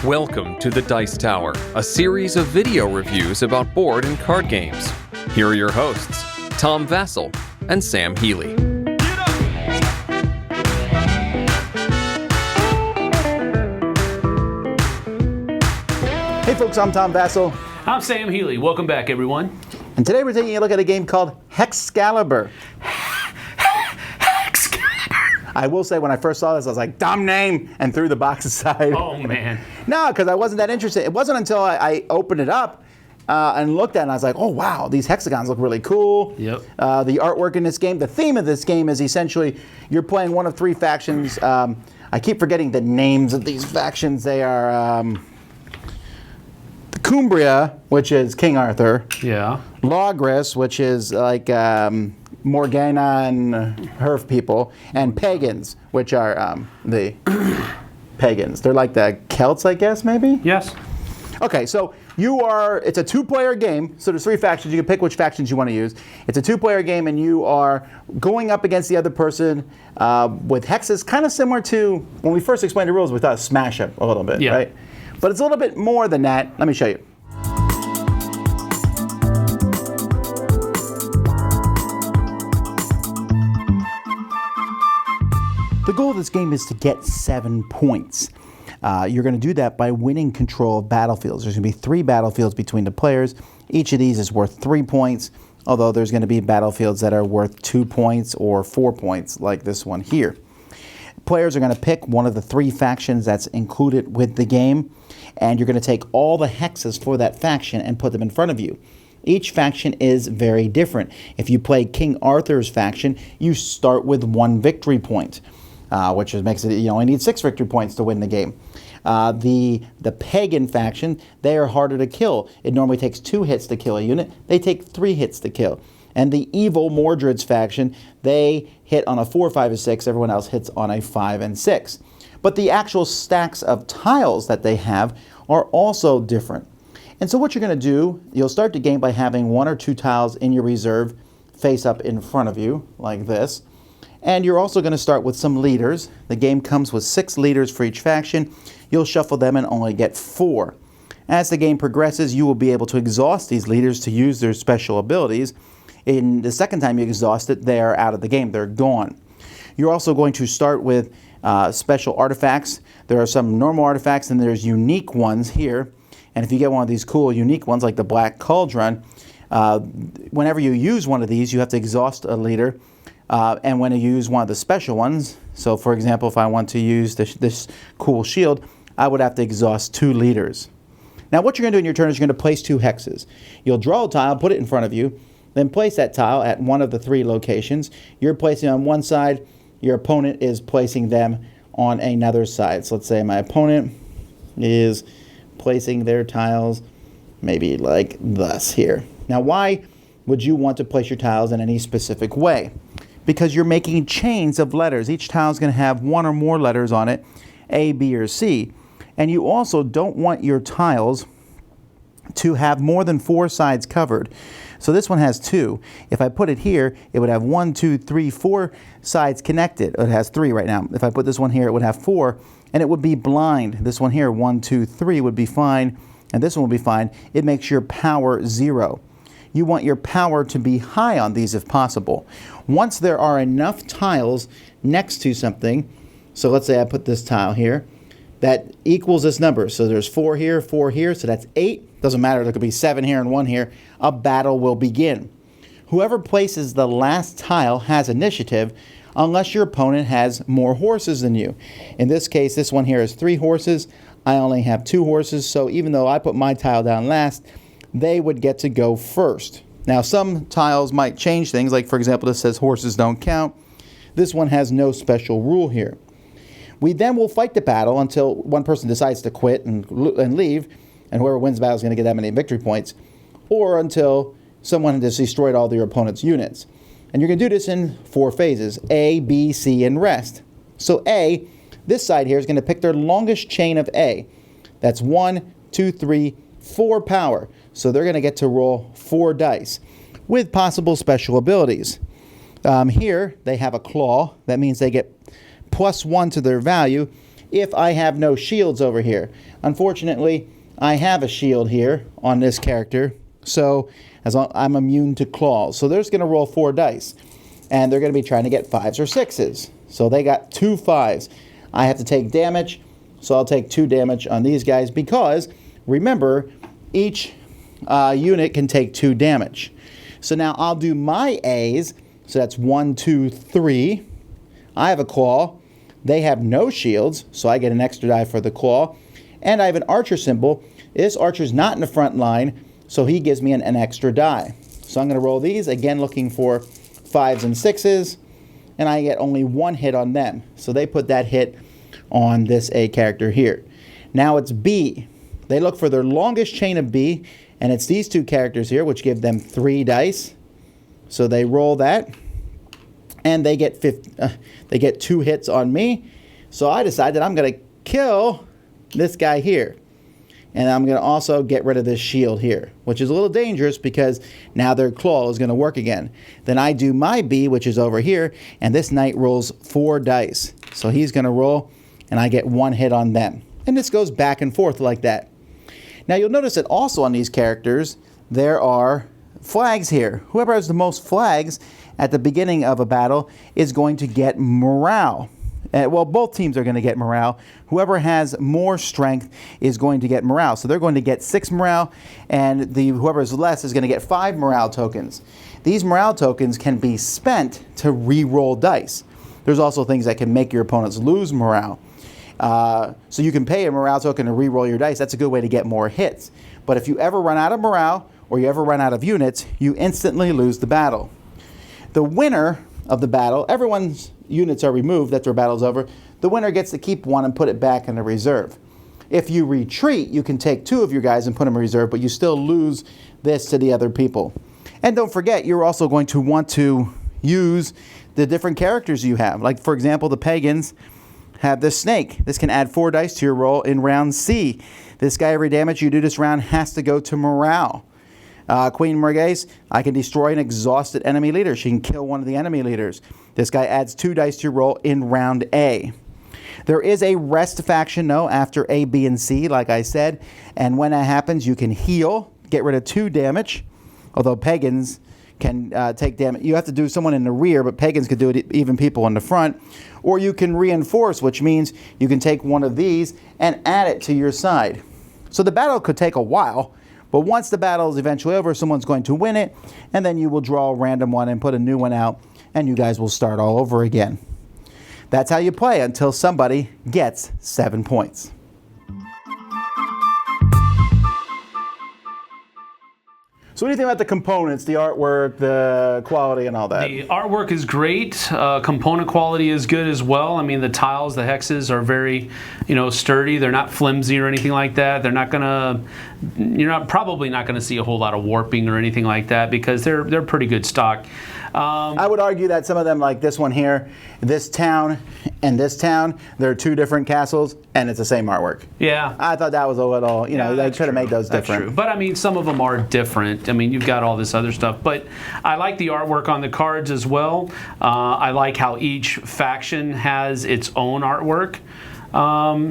Welcome to the Dice Tower, a series of video reviews about board and card games. Here are your hosts, Tom Vassell and Sam Healy. Hey folks, I'm Tom Vassell. I'm Sam Healy. Welcome back, everyone. And today we're taking a look at a game called Hexcalibur. I will say when I first saw this, I was like, dumb name, and threw the box aside. Oh, man. No, because I wasn't that interested. It wasn't until I opened it up and looked at it, and I was like, oh, wow, these hexagons look really cool. Yep. The artwork in this game, the theme of this game is essentially you're playing one of three factions. I keep forgetting the names of these factions. They are the Cumbria, which is King Arthur. Yeah. Logris, which is like Morgana and her people, and Pagans, which are the Pagans. They're like the Celts, I guess, maybe? Yes. Okay, so it's a two-player game, so there's three factions. You can pick which factions you want to use. It's a two-player game, and you are going up against the other person with hexes, kind of similar to, when we first explained the rules, we thought Smash Up a little bit, Yeah. right? But it's a little bit more than that. Let me show you. The goal of this game is to get 7 points. You're going to do that by winning control of battlefields. There's going to be 3 battlefields between the players. Each of these is worth 3 points, although there's going to be battlefields that are worth 2 points or 4 points, like this one here. Players are going to pick one of the 3 factions that's included with the game, and you're going to take all the hexes for that faction and put them in front of you. Each faction is very different. If you play King Arthur's faction, you start with 1 victory point. Which makes it, you only need 6 victory points to win the game. The pagan faction, they are harder to kill. It normally takes 2 hits to kill a unit. They take 3 hits to kill. And the evil Mordred's faction, they hit on a 4, 5, and 6. Everyone else hits on a 5 and 6. But the actual stacks of tiles that they have are also different. And so what you're going to do, you'll start the game by having 1 or 2 tiles in your reserve face up in front of you, like this. And you're also going to start with some leaders. The game comes with 6 leaders for each faction. You'll shuffle them and only get 4. As the game progresses, you will be able to exhaust these leaders to use their special abilities. In the second time you exhaust it, they are out of the game. They're gone. You're also going to start with special artifacts. There are some normal artifacts and there's unique ones here. And if you get one of these cool unique ones like the Black Cauldron, whenever you use one of these, you have to exhaust a leader. And when you use one of the special ones, so for example, if I want to use this cool shield, I would have to exhaust 2 leaders. Now what you're going to do in your turn is you're going to place 2 hexes. You'll draw a tile, put it in front of you, then place that tile at one of the 3 locations. You're placing it on one side, your opponent is placing them on another side. So let's say my opponent is placing their tiles maybe like thus here. Now why would you want to place your tiles in any specific way? Because you're making chains of letters. Each tile is going to have 1 or more letters on it, A, B, or C. And you also don't want your tiles to have more than 4 sides covered. So this one has 2. If I put it here, it would have 1, 2, 3, 4 sides connected. It has 3 right now. If I put this one here, it would have 4, and it would be blind. This one here, 1, 2, 3 would be fine, and this one would be fine. It makes your power 0. You want your power to be high on these if possible. Once there are enough tiles next to something, so let's say I put this tile here, that equals this number. So there's 4 here, so that's 8. Doesn't matter, there could be 7 here and 1 here. A battle will begin. Whoever places the last tile has initiative unless your opponent has more horses than you. In this case, this one here is 3 horses. I only have 2 horses, so even though I put my tile down last, they would get to go first. Now some tiles might change things, like for example this says horses don't count. This one has no special rule here. We then will fight the battle until one person decides to quit and leave, and whoever wins the battle is going to get that many victory points, or until someone has destroyed all their opponent's units. And you're going to do this in 4 phases, A, B, C, and rest. So A, this side here is going to pick their longest chain of A. That's 1, 2, 3, 4 power. So they're going to get to roll 4 dice with possible special abilities. Here they have a claw. That means they get +1 to their value if I have no shields over here. Unfortunately, I have a shield here on this character, so I'm immune to claws. So they're just going to roll 4 dice, and they're going to be trying to get 5s or 6s. So they got 2 5s. I have to take damage, so I'll take 2 damage on these guys because, remember, each unit can take 2 damage. So now I'll do my A's. So that's 1, 2, 3. I have a claw. They have no shields, so I get an extra die for the claw. And I have an archer symbol. This archer's not in the front line, so he gives me an extra die. So I'm going to roll these, again looking for 5s and 6s, and I get only 1 hit on them. So they put that hit on this A character here. Now it's B. They look for their longest chain of B, and it's these 2 characters here, which give them 3 dice. So they roll that, and they get 2 hits on me. So I decide that I'm going to kill this guy here. And I'm going to also get rid of this shield here, which is a little dangerous because now their claw is going to work again. Then I do my B, which is over here, and this knight rolls 4 dice. So he's going to roll, and I get 1 hit on them. And this goes back and forth like that. Now you'll notice that also on these characters, there are flags here. Whoever has the most flags at the beginning of a battle is going to get morale. Well, both teams are going to get morale. Whoever has more strength is going to get morale. So they're going to get 6 morale, and whoever is less is going to get 5 morale tokens. These morale tokens can be spent to re-roll dice. There's also things that can make your opponents lose morale. So you can pay a morale token to re-roll your dice. That's a good way to get more hits. But if you ever run out of morale or you ever run out of units, you instantly lose the battle. The winner of the battle, everyone's units are removed after a battle's over. The winner gets to keep 1 and put it back in the reserve. If you retreat, you can take 2 of your guys and put them in reserve, but you still lose this to the other people. And don't forget, you're also going to want to use the different characters you have. Like, for example, the pagans have this snake. This can add 4 dice to your roll in round C. This guy, every damage you do this round has to go to morale. Queen Merguez, I can destroy an exhausted enemy leader. She can kill one of the enemy leaders. This guy adds 2 dice to your roll in round A. There is a rest faction, though, after A, B, and C, like I said. And when that happens, you can heal, get rid of 2 damage. Although pagans can take damage. You have to do someone in the rear, but pagans could do it, even people in the front. Or you can reinforce, which means you can take one of these and add it to your side. So the battle could take a while. But once the battle is eventually over, someone's going to win it, and then you will draw a random one and put a new one out, and you guys will start all over again. That's how you play until somebody gets 7 points. So what do you think about the components, the artwork, the quality, and all that? The artwork is great. Component quality is good as well. I mean, the tiles, the hexes are very, sturdy. They're not flimsy or anything like that. They're not gonna, probably not gonna see a whole lot of warping or anything like that because they're pretty good stock. I would argue that some of them, like this one here, this town and this town, they're 2 different castles, and it's the same artwork. Yeah. I thought that was a little, they could have made those different. That's true. But I mean, some of them are different. I mean, you've got all this other stuff. But I like the artwork on the cards as well. I like how each faction has its own artwork.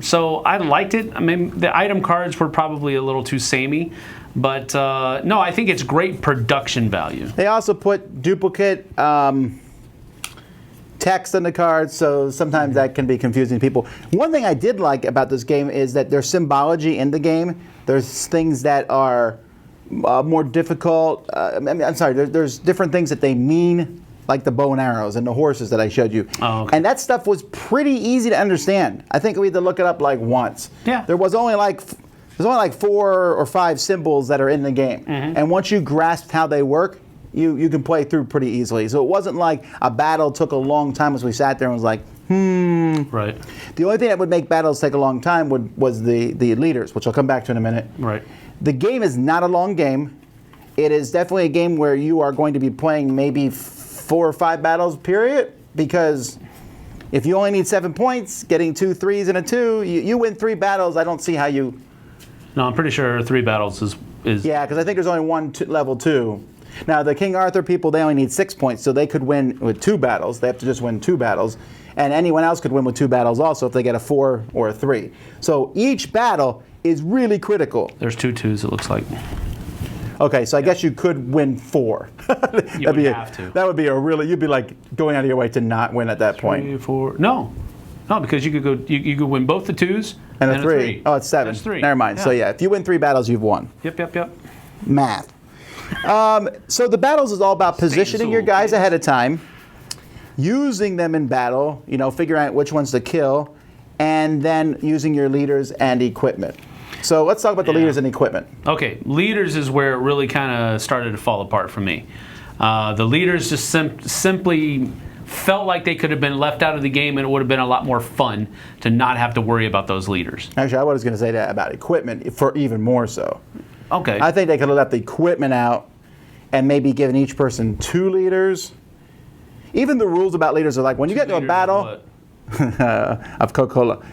So I liked it. I mean, the item cards were probably a little too samey. But no, I think it's great production value. They also put duplicate text on the cards, so sometimes that can be confusing to people. One thing I did like about this game is that there's symbology in the game. There's things that are more difficult. There's different things that they mean, like the bow and arrows and the horses that I showed you. Oh, okay. And that stuff was pretty easy to understand. I think we had to look it up like once. Yeah. There's only like 4 or 5 symbols that are in the game. Mm-hmm. And once you grasped how they work, you can play through pretty easily. So it wasn't like a battle took a long time as we sat there and was like, Right. The only thing that would make battles take a long time was the leaders, which I'll come back to in a minute. Right. The game is not a long game. It is definitely a game where you are going to be playing maybe 4 or 5 battles, period, because if you only need 7 points, getting 2 3s and a 2, you win 3 battles. I don't see how you... No, I'm pretty sure 3 battles is... Yeah, because I think there's only one level 2. Now, the King Arthur people, they only need 6 points, so they could win with 2 battles. They have to just win 2 battles. And anyone else could win with 2 battles also if they get a 4 or a 3. So each battle is really critical. There's 2 2s, it looks like. Okay, so I guess you could win 4. You would have to. That would be you'd be like going out of your way to not win at that point. 3, 4. No, because you could go. You could win both the 2s and a 3. Oh, it's 7. That's 3. Never mind. Yeah. So yeah, if you win 3 battles, you've won. Yep. Math. So the battles is all about positioning your guys ahead of time, using them in battle, figuring out which ones to kill, and then using your leaders and equipment. So let's talk about the leaders and equipment. Okay, leaders is where it really kind of started to fall apart for me. The leaders just simply felt like they could have been left out of the game, and it would have been a lot more fun to not have to worry about those leaders. Actually, I was going to say that about equipment for even more so. Okay. I think they could have left the equipment out and maybe given each person 2 leaders. Even the rules about leaders are like when you get into a battle of Coca-Cola.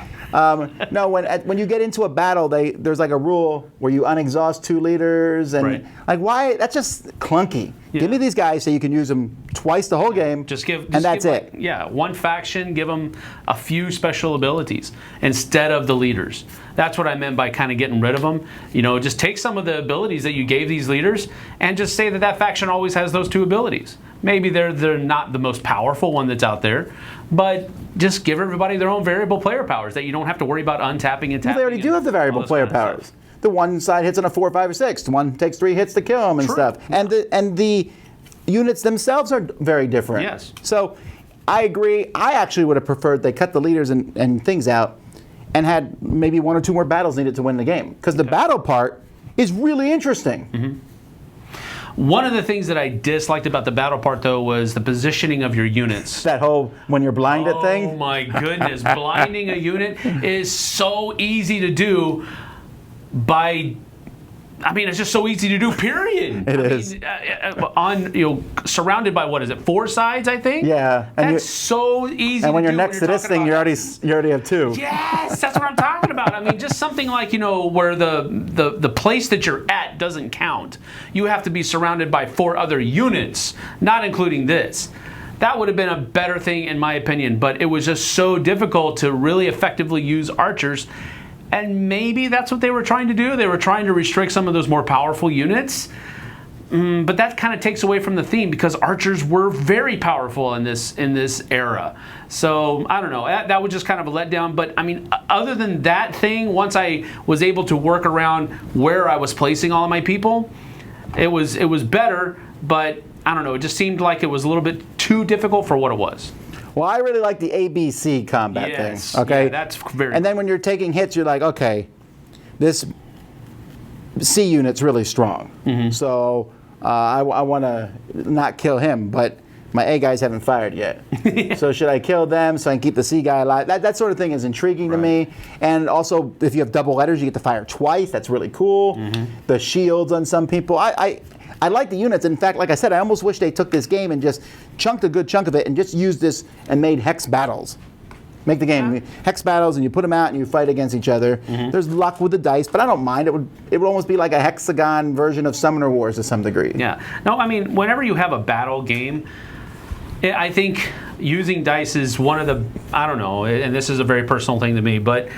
No, when you get into a battle, there's like a rule where you unexhaust 2 leaders, and like why? That's just clunky. Yeah. Give me these guys so you can use them twice the whole game. And that's it. One faction, give them a few special abilities instead of the leaders. That's what I meant by kind of getting rid of them. Just take some of the abilities that you gave these leaders and just say that faction always has those 2 abilities. Maybe they're not the most powerful one that's out there, but just give everybody their own variable player powers that you don't have to worry about untapping and tapping. Well, they already do have the variable player powers. The one side hits on a 4, 5, or 6. The one takes 3 hits to kill them and stuff. And the units themselves are very different. Yes. So I agree. I actually would have preferred they cut the leaders and things out and had maybe 1 or 2 more battles needed to win the game. Because the battle part is really interesting. Mm-hmm. One of the things that I disliked about the battle part, though, was the positioning of your units. That whole when you're blinded thing? Oh, my goodness. Blinding a unit is so easy to do it's just so easy to do, period. It is. Surrounded by, 4 sides, I think? Yeah. That's so easy to do. And when you're next to this thing, you already have 2. Yes, that's what I'm talking about. Just something like, where the place that you're at doesn't count. You have to be surrounded by 4 other units, not including this. That would have been a better thing, in my opinion, but it was just so difficult to really effectively use archers. And maybe that's what they were trying to do. They were trying to restrict some of those more powerful units. But that kind of takes away from the theme because archers were very powerful in this era. So, I don't know. That was just kind of a letdown. But, other than that thing, once I was able to work around where I was placing all of my people, it was better. But, I don't know. It just seemed like it was a little bit too difficult for what it was. Well, I really like the ABC combat thing. Okay, yeah, that's very. And then when you're taking hits, you're like, okay, this C unit's really strong. Mm-hmm. So I want to not kill him, but my A guys haven't fired yet. So should I kill them so I can keep the C guy alive? That sort of thing is intriguing to me. And also, if you have double letters, you get to fire twice. That's really cool. Mm-hmm. The shields on some people. I like the units. In fact, like I said, I almost wish they took this game and just chunked a good chunk of it and just used this and made hex battles. Make the game hex battles, and you put them out and you fight against each other. Mm-hmm. There's luck with the dice, but I don't mind. It would almost be like a hexagon version of Summoner Wars to some degree. Yeah. No, whenever you have a battle game, I think using dice is one of the, I don't know, and this is a very personal thing to me, but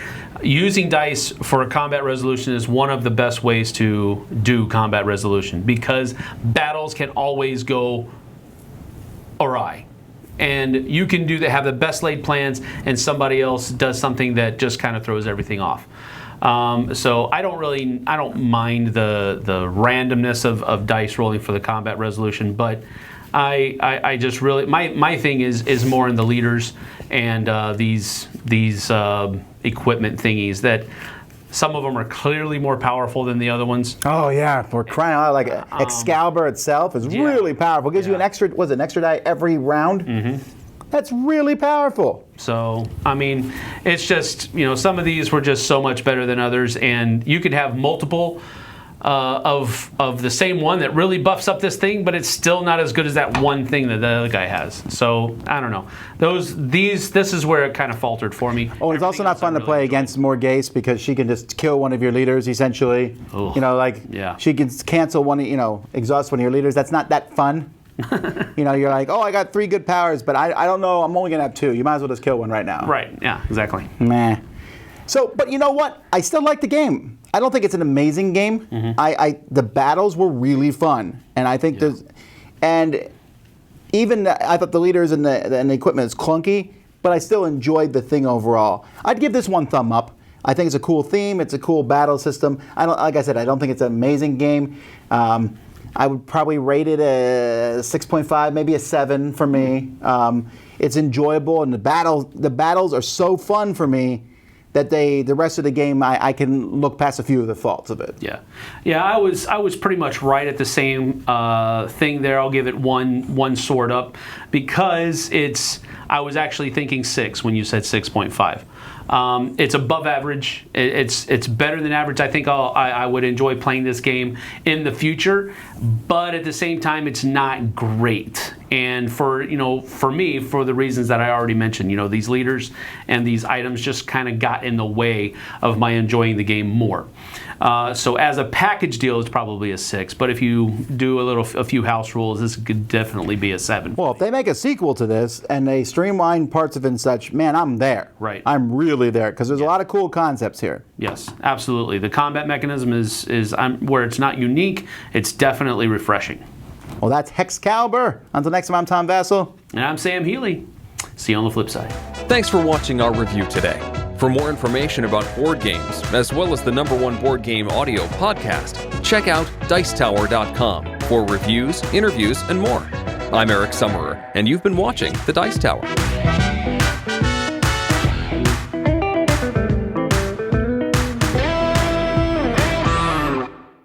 using dice for a combat resolution is one of the best ways to do combat resolution because battles can always go awry. And you can have the best laid plans and somebody else does something that just kind of throws everything off. So I don't mind the randomness of dice rolling for the combat resolution, but I just really, my thing is more in the leaders and these equipment thingies that some of them are clearly more powerful than the other ones. Oh yeah, we're crying out like Hexcalibur itself is really powerful. It gives you an extra die every round. Mm-hmm. That's really powerful. So, it's just, some of these were just so much better than others, and you could have multiple of the same one that really buffs up this thing, but it's still not as good as that one thing that the other guy has. So I don't know. This is where it kind of faltered for me. Oh, it's also not fun to play against Morghese because she can just kill one of your leaders essentially. Ooh. You know, like she can cancel one, exhaust one of your leaders. That's not that fun. You're like, oh, I got 3 good powers, but I don't know. I'm only gonna have 2. You might as well just kill one right now. Right. Yeah. Exactly. Meh. So, but you know what? I still like the game. I don't think it's an amazing game. The battles were really fun, and I think I thought the leaders and the equipment is clunky, but I still enjoyed the thing overall. I'd give this 1 thumb up. I think it's a cool theme. It's a cool battle system. Like I said, I don't think it's an amazing game. I would probably rate it a 6.5, maybe a 7 for me. It's enjoyable, and the battles are so fun for me that the rest of the game I can look past a few of the faults of it. Yeah. I was pretty much right at the same thing there. I'll give it one sword up because I was actually thinking 6 when you said 6.5. It's above average. It's better than average. I think I would enjoy playing this game in the future, but at the same time, it's not great. And for me, for the reasons that I already mentioned, these leaders and these items just kind of got in the way of my enjoying the game more. So as a package deal, it's probably a 6. But if you do a few house rules, this could definitely be a 7. Well, if they make a sequel to this and they streamline parts of it and such, man, I'm there. Right. I'm really there because there's a lot of cool concepts here. Yes, absolutely. The combat mechanism is where it's not unique. It's definitely refreshing. Well, that's Hexcalibur. Until next time, I'm Tom Vassell. And I'm Sam Healy. See you on the flip side. Thanks for watching our review today. For more information about board games, as well as the #1 board game audio podcast, check out Dicetower.com for reviews, interviews, and more. I'm Eric Summerer, and you've been watching The Dice Tower.